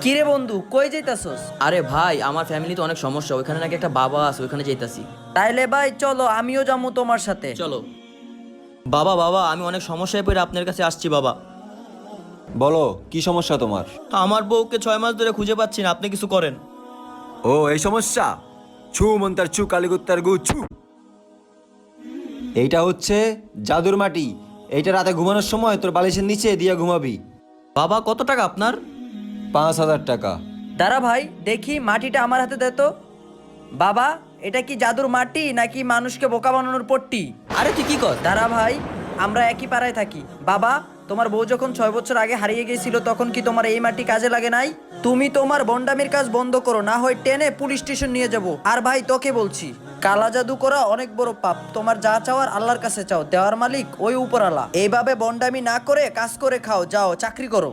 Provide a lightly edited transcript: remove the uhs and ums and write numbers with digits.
কিরে বন্ধু, কই যাইতাছস? আরে ভাই, আমার ফ্যামিলিতে অনেক সমস্যা, ওইখানে নাকি একটা বাবা আছে, ওইখানে যাইতাছি। তাইলে ভাই চলো, আমিও যাবো তোমার সাথে। চলো। বাবা বাবা, আমি অনেক সমস্যায় পড়ে আপনার কাছে আসছি বাবা। বলো, কি সমস্যা তোমার? আমার বউকে 6 মাস ধরে খুঁজে পাচ্ছি না, আপনি কিছু করেন। ও, এই সমস্যা। ছু মন্তার ছু কালীগুত্তার গু ছু। এইটা হচ্ছে জাদুর মাটি। এইটা রাতে ঘুমানোর সময় তোর বালিশের নিচে দিয়ে ঘুমাবি। বাবা, কত টাকা আপনার? 5,000 টাকা। দাঁড়া ভাই, দেখি মাটিটা আমার হাতে দে তো। বাবা, এটা কি জাদুর মাটি নাকি মানুষকে বোকা বানানোর পট্টি? আরে তুই কি কর? দাঁড়া ভাই, আমরা একই পাড়ায় থাকি। বাবা, তোমার বউ যখন 6 বছর আগে হারিয়ে গিয়েছিল তখন কি তোমার এই মাটি কাজে লাগে নাই? তুমি তোমার বন্ডামির কাজ বন্ধ করো, না হয় টেনে পুলিশ স্টেশন নিয়ে যাব। আর ভাই তোকে বলছি, কালা জাদু করা অনেক বড় পাপ। তোমার যা চাওয়ার আল্লাহর কাছে চাও, দেওয়ার মালিক ওই উপরালা। এইভাবে বন্ডামি না করে কাজ করে খাও, যাও চাকরি করো।